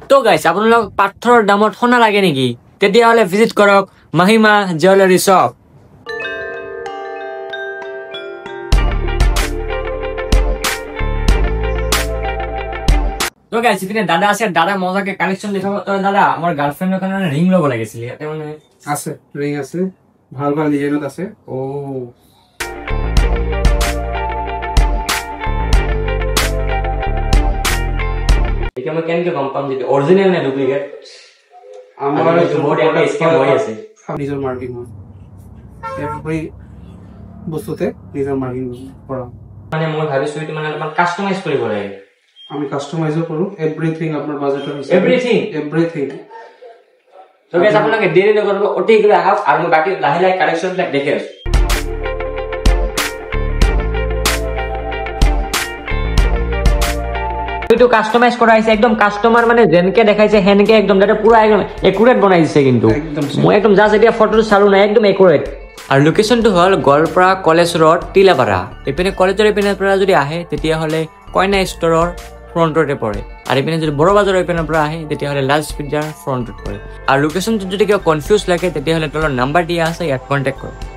তো গাইস আপোনালোক পাথৰৰ দামত সোণা লাগে নেকি তেতিয়াহলে ভিজিট কৰক মহিমা জুৱেলাৰী শ্বপ তো গাইস ইপিনে দাদা আছে দাদা মজাকে কালেকশন দেখাব তো দাদা আমার গাৰ্লফ্ৰেন্ডৰ কাৰণে ৰিং ল'ব লাগিছিল ইয়াতে মানে আছে ৰিং আছে ভাল ভাল ডিজাইনত আছে ও এটা মই কেনকে গম পাম যে অৰিজিনাল নে ডুপ্লিকেট আমাৰ বহুত এটা স্ক্যাম হৈ আছে নিজৰ মাৰ্কিং হয় এভৰি বস্তুতে নিজৰ মাৰ্কিং কৰা মানে মই ভাবিছো এটা মানে অলপমান কাস্টমাইজ কৰিব লাগে আমি কাস্টমাইজও কৰো এভৰিথিং আপোনাৰ বাজেটৰ হিচাপে এভৰিথিং তো গাইস আপোনালোকে দেৰি নকৰিব অতি গলে আহক আৰু মই বাকি লাহে লাহে কালেকশন বিলাক দেখে আছো এইটো কাস্টমাইজ কৰা আছে একদম কাস্টমাৰ মানে যেনকে দেখাইছে হেনকে একদম এটা পুৰা একদম একুৰেট বনাই দিছে কিন্তু মই একদম জাস্ট এতিয়া ফটো চালো না একদম একুৰেট আৰু লোকেশনটো হল গোৱালপাৰা কলেজ ৰোড টিলাপাৰা এপিনে কলেজৰ এপিনে পৰা যদি আহে তেতিয়া হলে কইনা ষ্টৰৰ ফ্ৰণ্টতে পৰে আৰু এপিনে যদি বড় বাজাৰৰ এপিনে পৰা আহে তেতিয়া হলে লাৰ্জ পিজ্জাৰ ফ্ৰণ্টত পৰে আৰু লোকেশনটো যদি কিবা কনফিউজ লাগে তেতিয়া হলে তলৰ নাম্বাৰ দিয়া আছে ইয়াত কন্টাক্ট কৰক